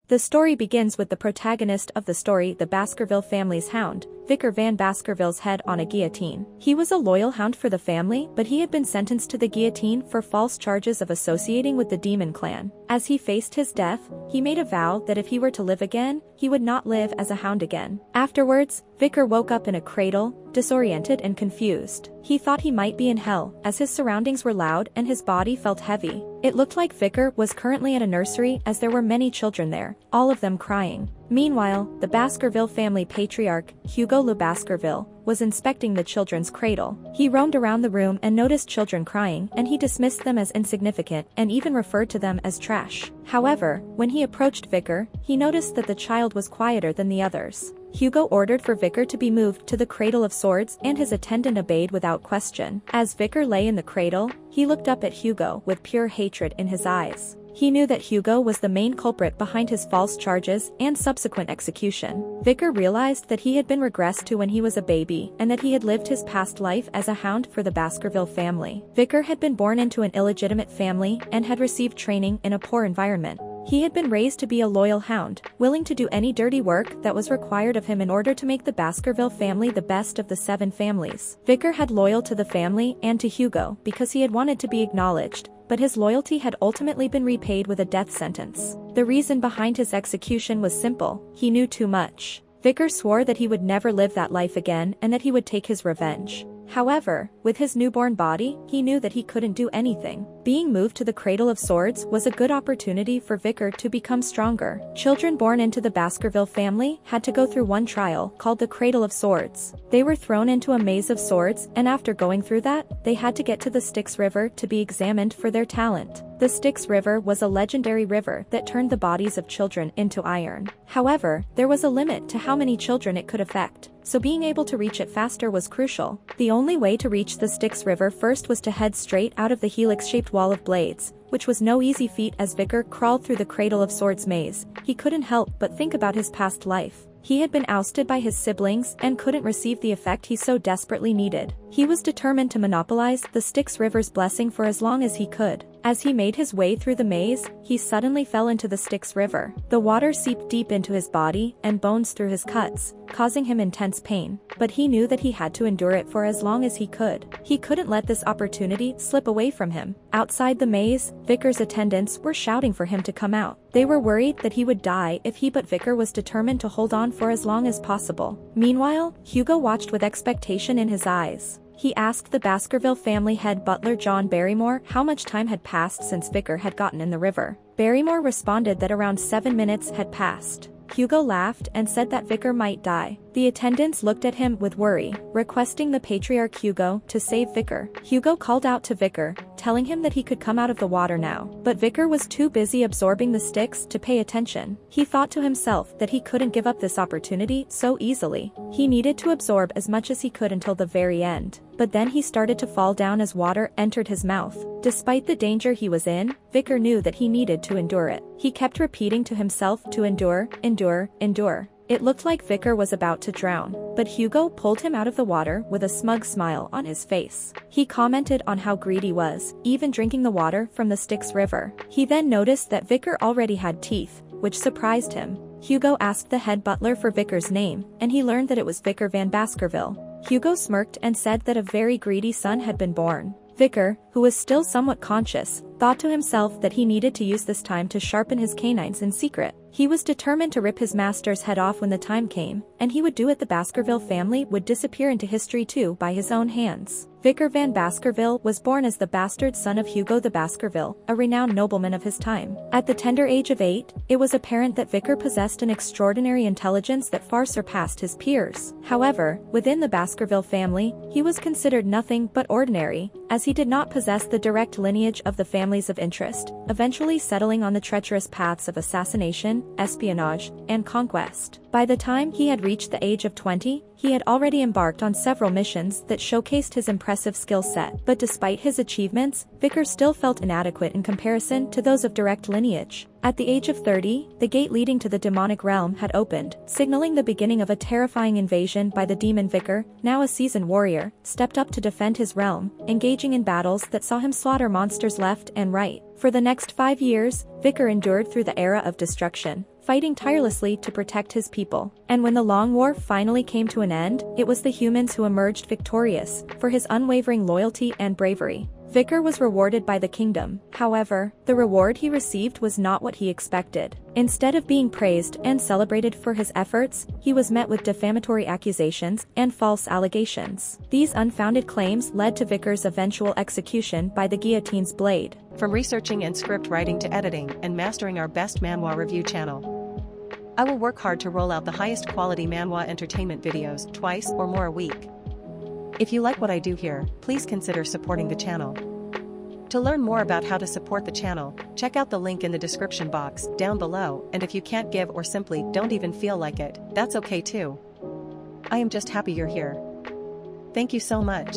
The story begins with the protagonist of the story, the Baskerville family's hound, Vikir van Baskerville's head on a guillotine. He was a loyal hound for the family, but he had been sentenced to the guillotine for false charges of associating with the demon clan. As he faced his death, he made a vow that if he were to live again, he would not live as a hound again. Afterwards, Vikir woke up in a cradle, disoriented and confused. He thought he might be in hell, as his surroundings were loud and his body felt heavy. It looked like Vikir was currently at a nursery as there were many children there, all of them crying. Meanwhile, the Baskerville family patriarch, Hugo le Baskerville, was inspecting the children's cradle. He roamed around the room and noticed children crying, and he dismissed them as insignificant and even referred to them as trash. However, when he approached Vikir, he noticed that the child was quieter than the others. Hugo ordered for Vikir to be moved to the cradle of swords, and his attendant obeyed without question. As Vikir lay in the cradle, he looked up at Hugo with pure hatred in his eyes. He knew that Hugo was the main culprit behind his false charges and subsequent execution. Vikir realized that he had been regressed to when he was a baby and that he had lived his past life as a hound for the Baskerville family. Vikir had been born into an illegitimate family and had received training in a poor environment. He had been raised to be a loyal hound, willing to do any dirty work that was required of him in order to make the Baskerville family the best of the 7 families. Vikir had loyal to the family and to Hugo because he had wanted to be acknowledged, but his loyalty had ultimately been repaid with a death sentence. The reason behind his execution was simple: he knew too much. Vikir swore that he would never live that life again and that he would take his revenge. However, with his newborn body, he knew that he couldn't do anything. Being moved to the Cradle of Swords was a good opportunity for Vikir to become stronger. Children born into the Baskerville family had to go through one trial called the Cradle of Swords. They were thrown into a maze of swords, and after going through that, they had to get to the Styx River to be examined for their talent. The Styx River was a legendary river that turned the bodies of children into iron. However, there was a limit to how many children it could affect, so being able to reach it faster was crucial. The only way to reach the Styx River first was to head straight out of the helix-shaped wall of blades, which was no easy feat. As Vikir crawled through the Cradle of Swords maze, he couldn't help but think about his past life. He had been ousted by his siblings and couldn't receive the effect he so desperately needed. He was determined to monopolize the Styx River's blessing for as long as he could. As he made his way through the maze, he suddenly fell into the Styx River. The water seeped deep into his body and bones through his cuts, causing him intense pain. But he knew that he had to endure it for as long as he could. He couldn't let this opportunity slip away from him. Outside the maze, Vikir's attendants were shouting for him to come out. They were worried that he would die if he, but Vikir was determined to hold on for as long as possible. Meanwhile, Hugo watched with expectation in his eyes. He asked the Baskerville family head butler John Barrymore how much time had passed since Vikir had gotten in the river. Barrymore responded that around 7 minutes had passed. Hugo laughed and said that Vikir might die. The attendants looked at him with worry, requesting the patriarch Hugo to save Vikir. Hugo called out to Vikir, telling him that he could come out of the water now. But Vikir was too busy absorbing the sticks to pay attention. He thought to himself that he couldn't give up this opportunity so easily. He needed to absorb as much as he could until the very end. But then he started to fall down as water entered his mouth. Despite the danger he was in, Vikir knew that he needed to endure it. He kept repeating to himself to endure, endure, endure. It looked like Vikir was about to drown, but Hugo pulled him out of the water with a smug smile on his face. He commented on how greedy he was, even drinking the water from the Styx River. He then noticed that Vikir already had teeth, which surprised him. Hugo asked the head butler for Vikir's name, and he learned that it was Vikir van Baskerville. Hugo smirked and said that a very greedy son had been born. Vikir, who was still somewhat conscious, thought to himself that he needed to use this time to sharpen his canines in secret. He was determined to rip his master's head off when the time came, and he would do it. The Baskerville family would disappear into history too by his own hands. Vikir van Baskerville was born as the bastard son of Hugo the Baskerville, a renowned nobleman of his time. At the tender age of 8, it was apparent that Vikir possessed an extraordinary intelligence that far surpassed his peers. However, within the Baskerville family, he was considered nothing but ordinary, as he did not possess the direct lineage of the families of interest, eventually settling on the treacherous paths of assassination, espionage, and conquest. By the time he had reached the age of 20, he had already embarked on several missions that showcased his impressive skill set. But despite his achievements, Vikir still felt inadequate in comparison to those of direct lineage. At the age of 30, the gate leading to the demonic realm had opened, signaling the beginning of a terrifying invasion by the demon. Vikir, now a seasoned warrior, stepped up to defend his realm, engaging in battles that saw him slaughter monsters left and right. For the next 5 years, Vikir endured through the era of destruction, fighting tirelessly to protect his people. And when the long war finally came to an end, it was the humans who emerged victorious for his unwavering loyalty and bravery. Vikir was rewarded by the kingdom. However, the reward he received was not what he expected. Instead of being praised and celebrated for his efforts, he was met with defamatory accusations and false allegations. These unfounded claims led to Vikir's eventual execution by the guillotine's blade. From researching and script writing to editing and mastering our best manhwa review channel, I will work hard to roll out the highest quality manhwa entertainment videos twice or more a week. If you like what I do here, please consider supporting the channel. To learn more about how to support the channel, check out the link in the description box down below, and if you can't give or simply don't even feel like it, that's okay too. I am just happy you're here. Thank you so much.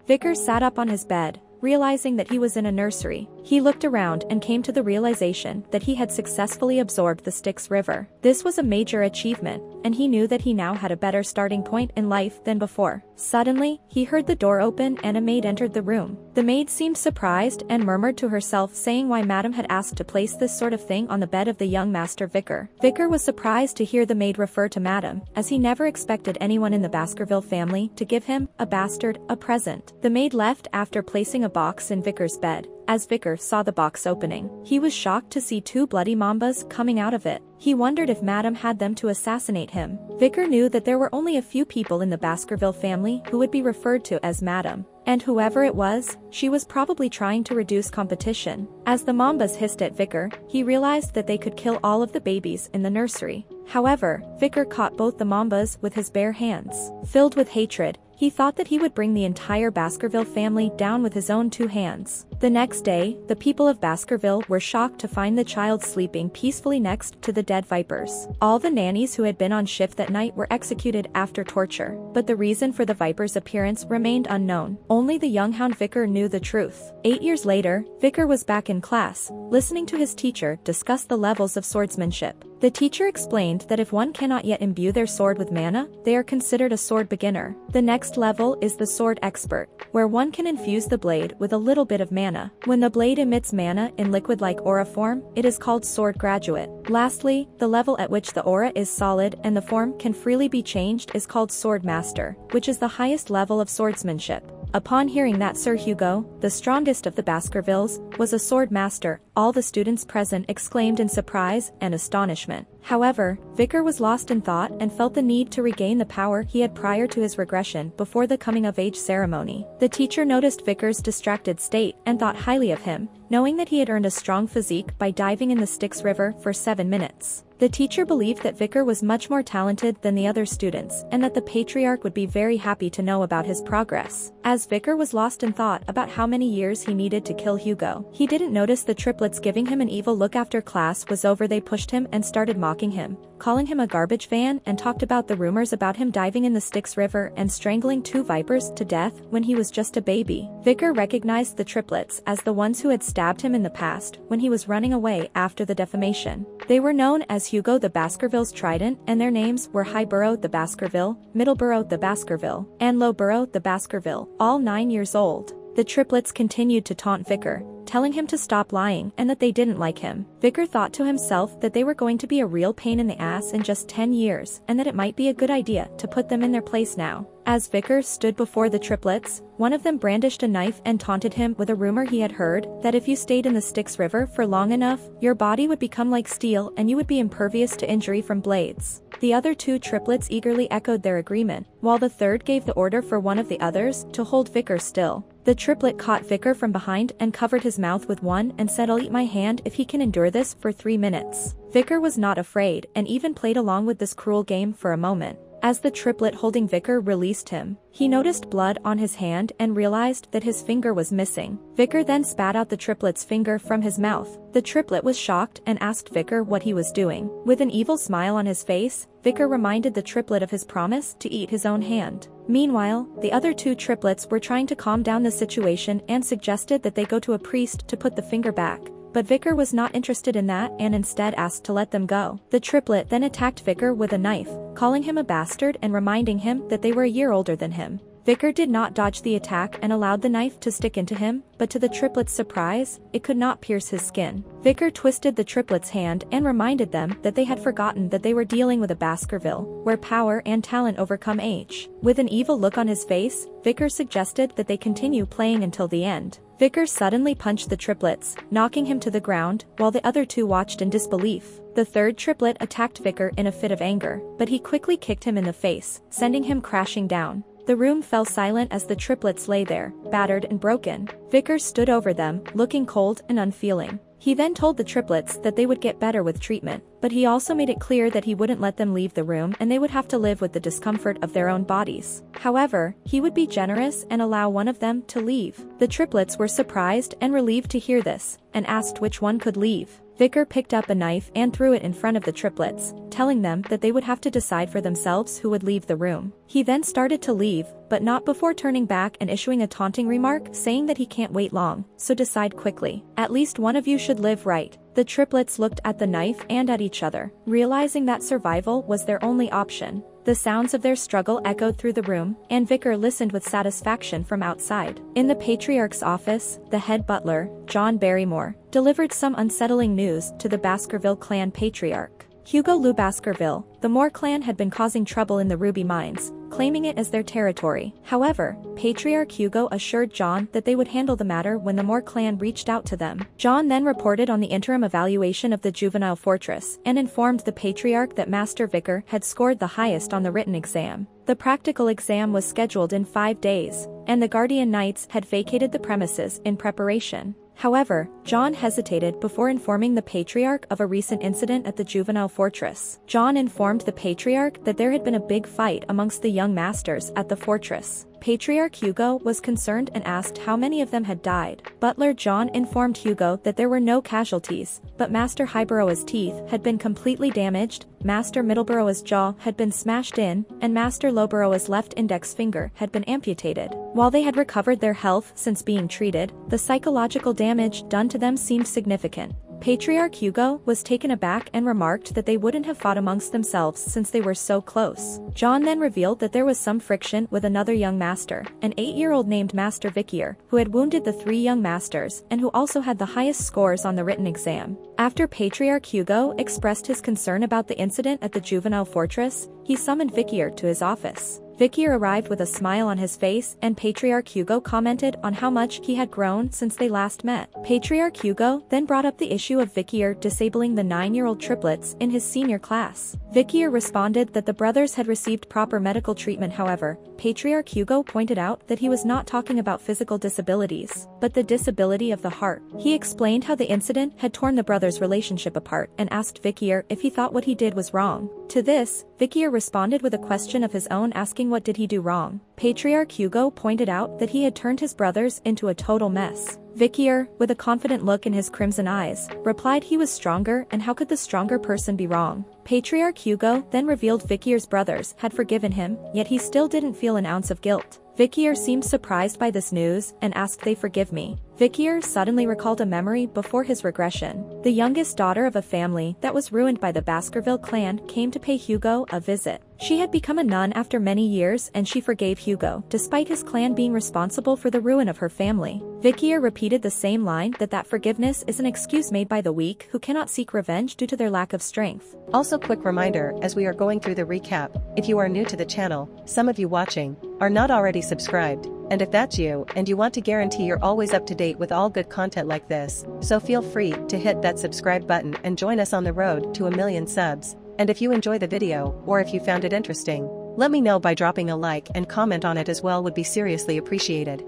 Vikir sat up on his bed, realizing that he was in a nursery. He looked around and came to the realization that he had successfully absorbed the Styx River. This was a major achievement, and he knew that he now had a better starting point in life than before. Suddenly, he heard the door open and a maid entered the room. The maid seemed surprised and murmured to herself, saying why Madam had asked to place this sort of thing on the bed of the young master Vikir. Vikir was surprised to hear the maid refer to Madam, as he never expected anyone in the Baskerville family to give him, a bastard, a present. The maid left after placing a box in Vikir's bed. As Vikir saw the box opening, he was shocked to see two bloody mambas coming out of it. He wondered if Madam had them to assassinate him. Vikir knew that there were only a few people in the Baskerville family who would be referred to as Madam, and whoever it was, she was probably trying to reduce competition. As the mambas hissed at Vikir, he realized that they could kill all of the babies in the nursery. However, Vikir caught both the mambas with his bare hands. Filled with hatred, he thought that he would bring the entire Baskerville family down with his own 2 hands. The next day, the people of Baskerville were shocked to find the child sleeping peacefully next to the dead vipers. All the nannies who had been on shift that night were executed after torture, but the reason for the vipers' appearance remained unknown. Only the young hound Vikir knew the truth. 8 years later, Vikir was back in class, listening to his teacher discuss the levels of swordsmanship. The teacher explained that if one cannot yet imbue their sword with mana, they are considered a sword beginner. The next level is the sword expert, where one can infuse the blade with a little bit of mana. When the blade emits mana in liquid-like aura form, it is called sword graduate. Lastly, the level at which the aura is solid and the form can freely be changed is called sword master, which is the highest level of swordsmanship. Upon hearing that Sir Hugo, the strongest of the Baskervilles, was a sword master, all the students present exclaimed in surprise and astonishment. However, Vikir was lost in thought and felt the need to regain the power he had prior to his regression before the coming-of-age ceremony. The teacher noticed Vikir's distracted state and thought highly of him, knowing that he had earned a strong physique by diving in the Styx River for 7 minutes. The teacher believed that Vikir was much more talented than the other students and that the patriarch would be very happy to know about his progress. As Vikir was lost in thought about how many years he needed to kill Hugo, he didn't notice the triplets giving him an evil look. After class was over, they pushed him and started mocking him, calling him a garbage van, and talked about the rumors about him diving in the Styx River and strangling 2 vipers to death when he was just a baby. Vikir recognized the triplets as the ones who had stabbed him in the past when he was running away after the defamation. They were known as Hugo the Baskerville's Trident, and their names were Highborough the Baskerville, Middleborough the Baskerville, and Lowborough the Baskerville, all 9 years old. The triplets continued to taunt Vikir, telling him to stop lying and that they didn't like him. Vikir thought to himself that they were going to be a real pain in the ass in just 10 years and that it might be a good idea to put them in their place now. As Vikir stood before the triplets, one of them brandished a knife and taunted him with a rumor he had heard that if you stayed in the Styx River for long enough, your body would become like steel and you would be impervious to injury from blades. The other 2 triplets eagerly echoed their agreement, while the third gave the order for one of the others to hold Vikir still. The triplet caught Vikir from behind and covered his mouth with one and said, "I'll eat my hand if he can endure this for 3 minutes." Vikir was not afraid and even played along with this cruel game for a moment. As the triplet holding Vikir released him, he noticed blood on his hand and realized that his finger was missing. Vikir then spat out the triplet's finger from his mouth. The triplet was shocked and asked Vikir what he was doing. With an evil smile on his face, Vikir reminded the triplet of his promise to eat his own hand. Meanwhile, the other 2 triplets were trying to calm down the situation and suggested that they go to a priest to put the finger back. But Vikir was not interested in that and instead asked to let them go. The triplet then attacked Vikir with a knife, calling him a bastard and reminding him that they were a year older than him. Vikir did not dodge the attack and allowed the knife to stick into him, but to the triplets' surprise, it could not pierce his skin. Vikir twisted the triplets' hand and reminded them that they had forgotten that they were dealing with a Baskerville, where power and talent overcome age. With an evil look on his face, Vikir suggested that they continue playing until the end. Vikir suddenly punched the triplets, knocking him to the ground, while the other two watched in disbelief. The third triplet attacked Vikir in a fit of anger, but he quickly kicked him in the face, sending him crashing down. The room fell silent as the triplets lay there, battered and broken. Vikir stood over them, looking cold and unfeeling. He then told the triplets that they would get better with treatment, but he also made it clear that he wouldn't let them leave the room and they would have to live with the discomfort of their own bodies. However, he would be generous and allow one of them to leave. The triplets were surprised and relieved to hear this, and asked which one could leave. Vikir picked up a knife and threw it in front of the triplets, telling them that they would have to decide for themselves who would leave the room. He then started to leave, but not before turning back and issuing a taunting remark saying that he can't wait long, so decide quickly. At least one of you should live right. The triplets looked at the knife and at each other, realizing that survival was their only option. The sounds of their struggle echoed through the room, and Vikir listened with satisfaction from outside. In the patriarch's office, the head butler, John Barrymore, delivered some unsettling news to the Baskerville clan patriarch. Hugo Lou Baskerville, the Moore clan had been causing trouble in the Ruby Mines, claiming it as their territory. However, Patriarch Hugo assured John that they would handle the matter when the Moore clan reached out to them. John then reported on the interim evaluation of the juvenile fortress and informed the Patriarch that Master Vikir had scored the highest on the written exam. The practical exam was scheduled in 5 days, and the Guardian Knights had vacated the premises in preparation. However, John hesitated before informing the Patriarch of a recent incident at the juvenile fortress. John informed the Patriarch that there had been a big fight amongst the young masters at the fortress. Patriarch Hugo was concerned and asked how many of them had died. Butler John informed Hugo that there were no casualties, but Master Highborough's teeth had been completely damaged, Master Middleborough's jaw had been smashed in, and Master Lowborough's left index finger had been amputated. While they had recovered their health since being treated, the psychological damage done to them seemed significant. Patriarch Hugo was taken aback and remarked that they wouldn't have fought amongst themselves since they were so close. John then revealed that there was some friction with another young master, an 8-year-old named Master Vikir, who had wounded the 3 young masters and who also had the highest scores on the written exam. After Patriarch Hugo expressed his concern about the incident at the juvenile fortress, he summoned Vikir to his office. Vikir arrived with a smile on his face, and Patriarch Hugo commented on how much he had grown since they last met. Patriarch Hugo then brought up the issue of Vikir disabling the 9-year-old triplets in his senior class. Vikir responded that the brothers had received proper medical treatment. However, Patriarch Hugo pointed out that he was not talking about physical disabilities, but the disability of the heart. He explained how the incident had torn the brothers' relationship apart and asked Vikir if he thought what he did was wrong. To this, Vikir responded with a question of his own, asking what did he do wrong. Patriarch Hugo pointed out that he had turned his brothers into a total mess. Vikir, with a confident look in his crimson eyes, replied he was stronger and how could the stronger person be wrong. Patriarch Hugo then revealed Vikir's brothers had forgiven him, yet he still didn't feel an ounce of guilt. Vikir seemed surprised by this news and asked, "They forgive me?" Vikir suddenly recalled a memory before his regression. The youngest daughter of a family that was ruined by the Baskerville clan came to pay Hugo a visit. She had become a nun after many years and she forgave Hugo, despite his clan being responsible for the ruin of her family. Vikir repeated the same line that forgiveness is an excuse made by the weak who cannot seek revenge due to their lack of strength. Also, quick reminder as we are going through the recap, if you are new to the channel, some of you watching are not already subscribed, and if that's you and you want to guarantee you're always up to date with all good content like this, so feel free to hit that subscribe button and join us on the road to 1 million subs. And if you enjoy the video or if you found it interesting, let me know by dropping a like and comment on it as well, would be seriously appreciated.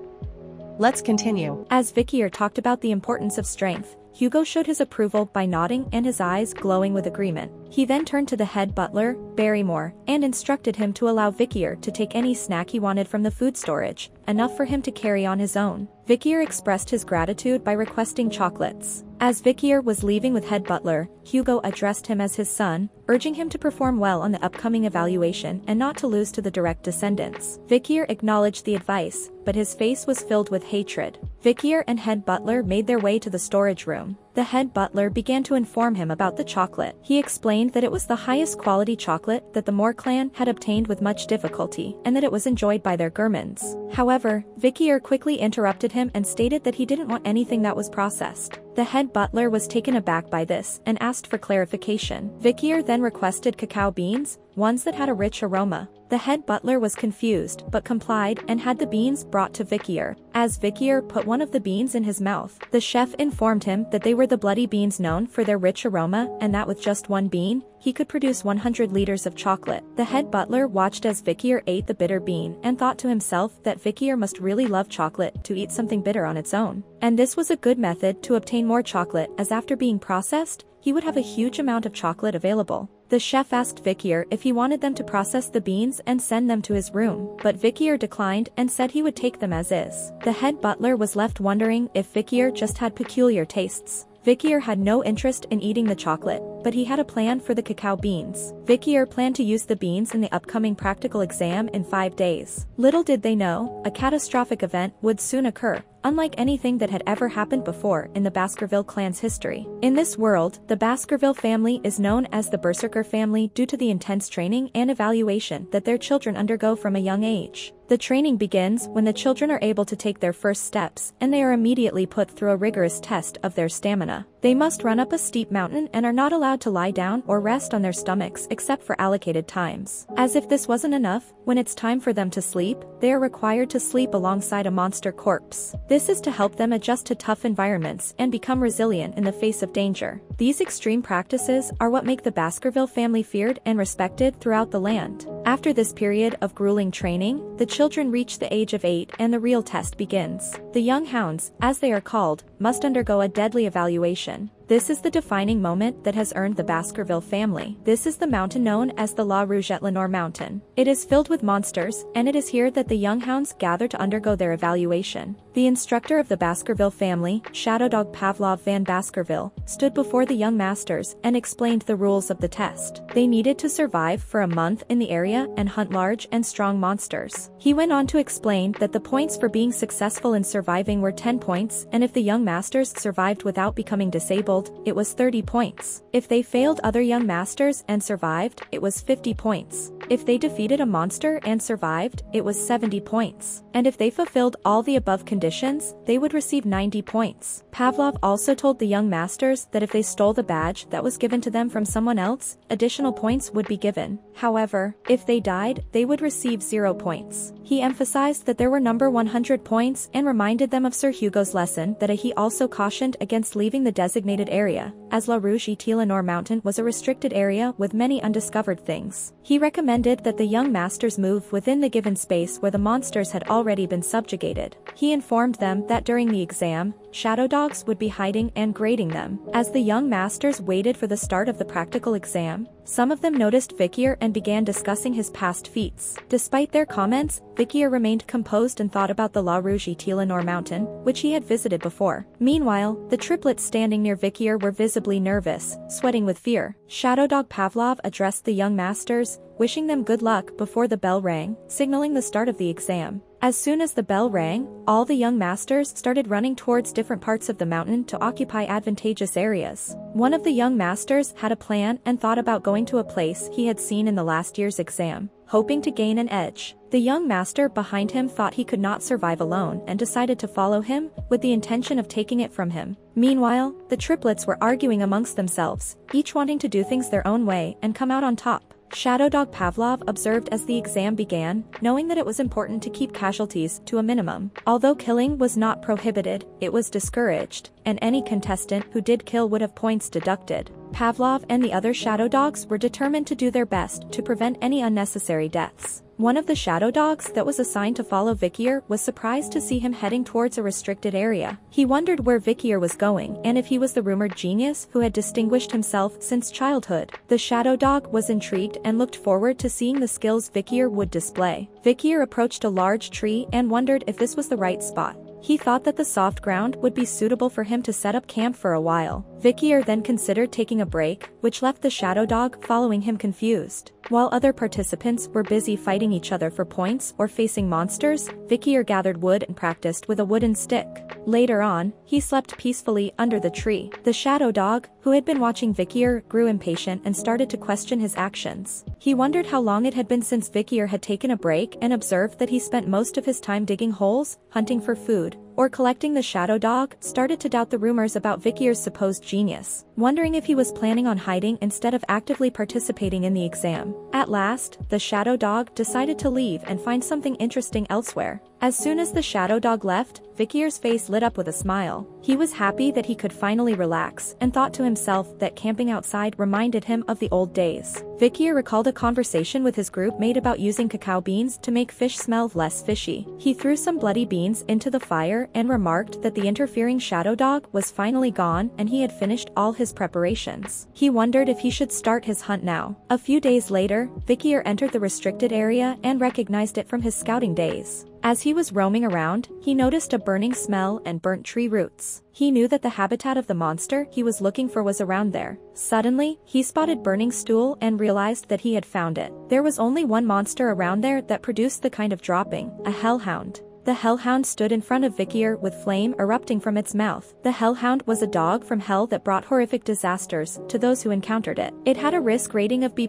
Let's continue. As Vikir talked about the importance of strength, Hugo showed his approval by nodding and his eyes glowing with agreement. He then turned to the head butler, Barrymore, and instructed him to allow Vikir to take any snack he wanted from the food storage, enough for him to carry on his own. Vikir expressed his gratitude by requesting chocolates. As Vikir was leaving with head butler, Hugo addressed him as his son, urging him to perform well on the upcoming evaluation and not to lose to the direct descendants. Vikir acknowledged the advice, but his face was filled with hatred. Vikir and head butler made their way to the storage room. the head butler began to inform him about the chocolate. He explained that it was the highest quality chocolate that the Moore clan had obtained with much difficulty, and that it was enjoyed by their gourmands. However, Vikir quickly interrupted him and stated that he didn't want anything that was processed. The head butler was taken aback by this and asked for clarification. Vikir then requested cacao beans, ones that had a rich aroma. The head butler was confused but complied and had the beans brought to Vikir. As Vikir put one of the beans in his mouth, the chef informed him that they were the bloody beans known for their rich aroma and that with just one bean, he could produce 100 liters of chocolate. The head butler watched as Vikir ate the bitter bean and thought to himself that Vikir must really love chocolate to eat something bitter on its own. And this was a good method to obtain more chocolate, as after being processed, he would have a huge amount of chocolate available. The chef asked Vikir if he wanted them to process the beans and send them to his room, but Vikir declined and said he would take them as is. The head butler was left wondering if Vikir just had peculiar tastes. Vikir had no interest in eating the chocolate, but he had a plan for the cacao beans. Vikir planned to use the beans in the upcoming practical exam in 5 days. Little did they know, a catastrophic event would soon occur, unlike anything that had ever happened before in the Baskerville clan's history. In this world, the Baskerville family is known as the Berserker family due to the intense training and evaluation that their children undergo from a young age. The training begins when the children are able to take their first steps, and they are immediately put through a rigorous test of their stamina. They must run up a steep mountain and are not allowed to lie down or rest on their stomachs except for allocated times. As if this wasn't enough, when it's time for them to sleep, they are required to sleep alongside a monster corpse. This is to help them adjust to tough environments and become resilient in the face of danger. These extreme practices are what make the Baskerville family feared and respected throughout the land. After this period of grueling training, the children reach the age of 8 and the real test begins. The young hounds, as they are called, must undergo a deadly evaluation. This is the defining moment that has earned the Baskerville family. This is the mountain known as the La Rouge-et-Lenore Mountain. It is filled with monsters, and it is here that the young hounds gather to undergo their evaluation. The instructor of the Baskerville family, Shadow Dog Pavlov van Baskerville, stood before the young masters and explained the rules of the test. They needed to survive for a month in the area and hunt large and strong monsters. He went on to explain that the points for being successful in surviving were 10 points, and if the young masters survived without becoming disabled, it was 30 points. If they failed other young masters and survived, it was 50 points. If they defeated a monster and survived, it was 70 points. And if they fulfilled all the above conditions, they would receive 90 points. Pavlov also told the young masters that if they stole the badge that was given to them from someone else, additional points would be given. However, if they died, they would receive 0 points. He emphasized that there were number 100 points and reminded them of Sir Hugo's lesson that he also cautioned against leaving the designated area, as La Rouge-et-Lenore Mountain was a restricted area with many undiscovered things. He recommended that the young masters move within the given space where the monsters had already been subjugated. He informed them that during the exam, shadow dogs would be hiding and grading them. As the young masters waited for the start of the practical exam, some of them noticed Vikir and began discussing his past feats. Despite their comments, Vikir remained composed and thought about the La Rouge-et-Lenore Mountain, which he had visited before. Meanwhile, the triplets standing near Vikir were visibly nervous, sweating with fear. Shadow Dog Pavlov addressed the young masters, wishing them good luck before the bell rang, signaling the start of the exam. As soon as the bell rang, all the young masters started running towards different parts of the mountain to occupy advantageous areas. One of the young masters had a plan and thought about going to a place he had seen in the last year's exam, hoping to gain an edge. The young master behind him thought he could not survive alone and decided to follow him, with the intention of taking it from him. Meanwhile, the triplets were arguing amongst themselves, each wanting to do things their own way and come out on top. Shadow Dog Pavlov observed as the exam began, knowing that it was important to keep casualties to a minimum. Although killing was not prohibited, it was discouraged, and any contestant who did kill would have points deducted. Pavlov and the other shadow dogs were determined to do their best to prevent any unnecessary deaths. One of the shadow dogs that was assigned to follow Vikir was surprised to see him heading towards a restricted area. He wondered where Vikir was going and if he was the rumored genius who had distinguished himself since childhood. The shadow dog was intrigued and looked forward to seeing the skills Vikir would display. Vikir approached a large tree and wondered if this was the right spot. He thought that the soft ground would be suitable for him to set up camp for a while. Vikir then considered taking a break, which left the shadow dog following him confused. While other participants were busy fighting each other for points or facing monsters, Vikir gathered wood and practiced with a wooden stick. Later on, he slept peacefully under the tree. The shadow dog, who had been watching Vikir, grew impatient and started to question his actions. He wondered how long it had been since Vikir had taken a break and observed that he spent most of his time digging holes, hunting for food, or collecting. The shadow dog started to doubt the rumors about Vikir's supposed genius, wondering if he was planning on hiding instead of actively participating in the exam. At last, the shadow dog decided to leave and find something interesting elsewhere. As soon as the shadow dog left, Vikir's face lit up with a smile. He was happy that he could finally relax and thought to himself that camping outside reminded him of the old days. Vikir recalled a conversation with his group mate about using cacao beans to make fish smell less fishy. He threw some bloody beans into the fire and remarked that the interfering shadow dog was finally gone and he had finished all his preparations. He wondered if he should start his hunt now. A few days later, Vikir entered the restricted area and recognized it from his scouting days. As he was roaming around, he noticed a burning smell and burnt tree roots. He knew that the habitat of the monster he was looking for was around there. Suddenly, he spotted burning stool and realized that he had found it. There was only one monster around there that produced the kind of dropping, a hellhound. The hellhound stood in front of Vikir with flame erupting from its mouth. The hellhound was a dog from hell that brought horrific disasters to those who encountered it. It had a risk rating of B+,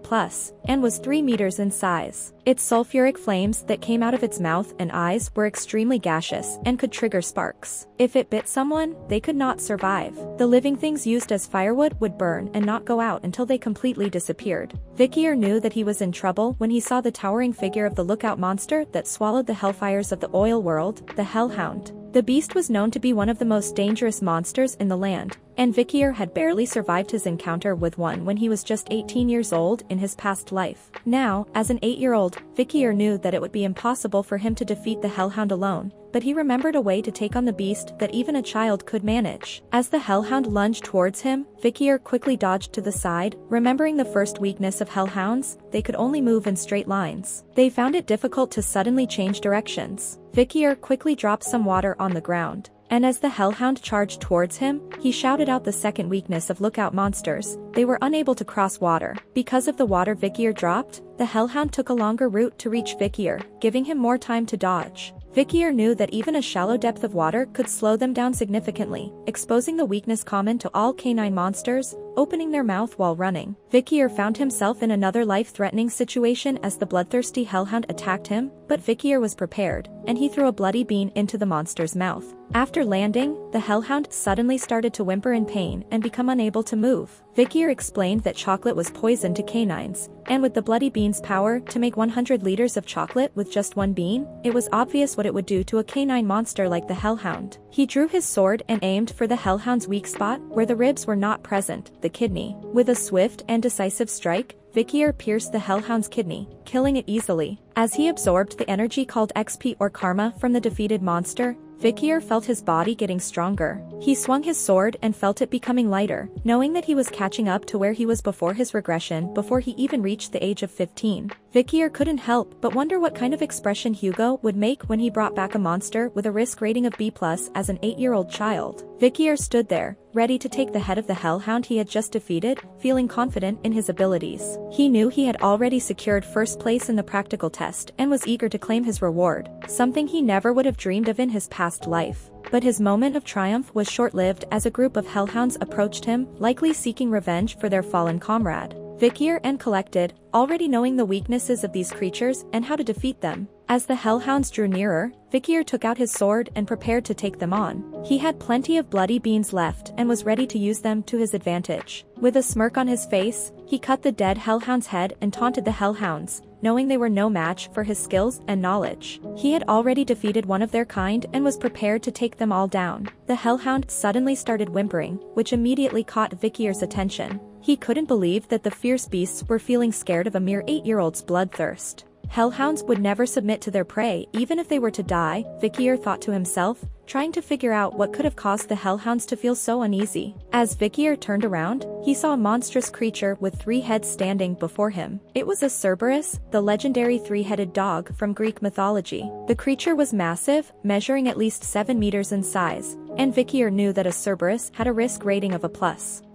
and was 3 meters in size. Its sulfuric flames that came out of its mouth and eyes were extremely gaseous and could trigger sparks. If it bit someone, they could not survive. The living things used as firewood would burn and not go out until they completely disappeared. Vikir knew that he was in trouble when he saw the towering figure of the lookout monster that swallowed the hellfires of the oil world, the hellhound. The beast was known to be one of the most dangerous monsters in the land, and Vikir had barely survived his encounter with one when he was just 18 years old in his past life. Now, as an 8-year-old, Vikir knew that it would be impossible for him to defeat the hellhound alone, but he remembered a way to take on the beast that even a child could manage. As the hellhound lunged towards him, Vikir quickly dodged to the side, remembering the first weakness of hellhounds: they could only move in straight lines. They found it difficult to suddenly change directions. Vikir quickly dropped some water on the ground, and as the hellhound charged towards him, he shouted out the second weakness of lookout monsters: they were unable to cross water. Because of the water Vikir dropped, the hellhound took a longer route to reach Vikir, giving him more time to dodge. Vikir knew that even a shallow depth of water could slow them down significantly, exposing the weakness common to all canine monsters, opening their mouth while running. Vikir found himself in another life-threatening situation as the bloodthirsty hellhound attacked him, but Vikir was prepared, and he threw a bloody bean into the monster's mouth. After landing, the hellhound suddenly started to whimper in pain and become unable to move. Vikir explained that chocolate was poison to canines, and with the bloody bean's power to make 100 liters of chocolate with just one bean, it was obvious what it would do to a canine monster like the hellhound. He drew his sword and aimed for the hellhound's weak spot, where the ribs were not present, the kidney. With a swift and decisive strike, Vikir pierced the hellhound's kidney, killing it easily. As he absorbed the energy called XP or karma from the defeated monster, Vikir felt his body getting stronger. He swung his sword and felt it becoming lighter, knowing that he was catching up to where he was before his regression before he even reached the age of 15. Vikir couldn't help but wonder what kind of expression Hugo would make when he brought back a monster with a risk rating of B+ as an 8-year-old child. Vikir stood there, ready to take the head of the hellhound he had just defeated, feeling confident in his abilities. He knew he had already secured first place in the practical test and was eager to claim his reward, something he never would have dreamed of in his past life. But his moment of triumph was short-lived as a group of hellhounds approached him, likely seeking revenge for their fallen comrade. Vikir and collected, already knowing the weaknesses of these creatures and how to defeat them. As the hellhounds drew nearer, Vikir took out his sword and prepared to take them on. He had plenty of bloody beans left and was ready to use them to his advantage. With a smirk on his face, he cut the dead hellhound's head and taunted the hellhounds, knowing they were no match for his skills and knowledge. He had already defeated one of their kind and was prepared to take them all down. The hellhound suddenly started whimpering, which immediately caught Vikir's attention. He couldn't believe that the fierce beasts were feeling scared of a mere 8-year-old's bloodthirst. Hellhounds would never submit to their prey, even if they were to die, Vikir thought to himself, trying to figure out what could have caused the hellhounds to feel so uneasy. As Vikir turned around, he saw a monstrous creature with 3 heads standing before him. It was a Cerberus, the legendary 3-headed dog from Greek mythology. The creature was massive, measuring at least 7 meters in size, and Vikir knew that a Cerberus had a risk rating of A+.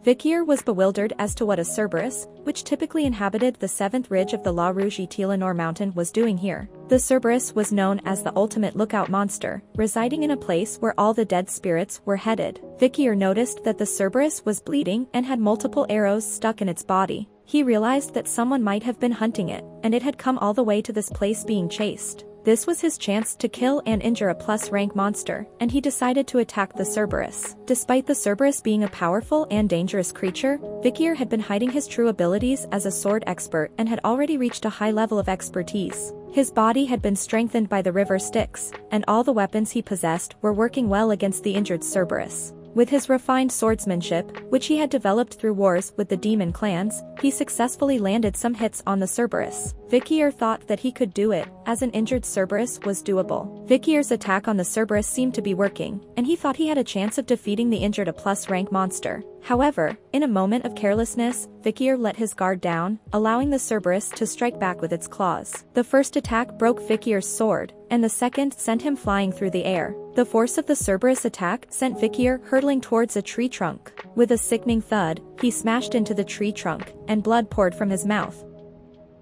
Vikir was bewildered as to what a Cerberus, which typically inhabited the 7th ridge of the La Rouge-et-Tilenor mountain, was doing here. The Cerberus was known as the ultimate lookout monster, residing in a place where all the dead spirits were headed. Vikir noticed that the Cerberus was bleeding and had multiple arrows stuck in its body. He realized that someone might have been hunting it, and it had come all the way to this place being chased. This was his chance to kill and injure a plus-rank monster, and he decided to attack the Cerberus. Despite the Cerberus being a powerful and dangerous creature, Vikir had been hiding his true abilities as a sword expert and had already reached a high level of expertise. His body had been strengthened by the river Styx, and all the weapons he possessed were working well against the injured Cerberus. With his refined swordsmanship, which he had developed through wars with the demon clans, he successfully landed some hits on the Cerberus. Vikir thought that he could do it, as an injured Cerberus was doable. Vikir's attack on the Cerberus seemed to be working, and he thought he had a chance of defeating the injured plus-rank monster. However, in a moment of carelessness, Vikir let his guard down, allowing the Cerberus to strike back with its claws. The first attack broke Vikir's sword, and the second sent him flying through the air. The force of the Cerberus attack sent Vikir hurtling towards a tree trunk. With a sickening thud, he smashed into the tree trunk, and blood poured from his mouth.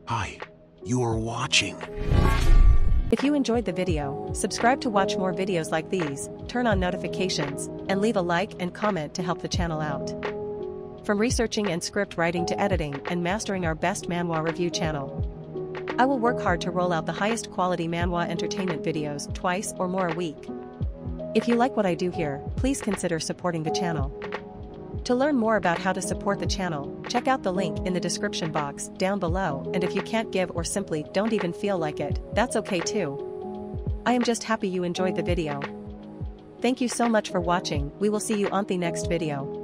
Hi, you are watching. If you enjoyed the video, subscribe to watch more videos like these, turn on notifications, and leave a like and comment to help the channel out. From researching and script writing to editing and mastering our best manhwa review channel, I will work hard to roll out the highest quality manhwa entertainment videos twice or more a week. If you like what I do here, please consider supporting the channel. To learn more about how to support the channel, check out the link in the description box down below, and if you can't give or simply don't even feel like it, that's okay too. I am just happy you enjoyed the video. Thank you so much for watching. We will see you on the next video.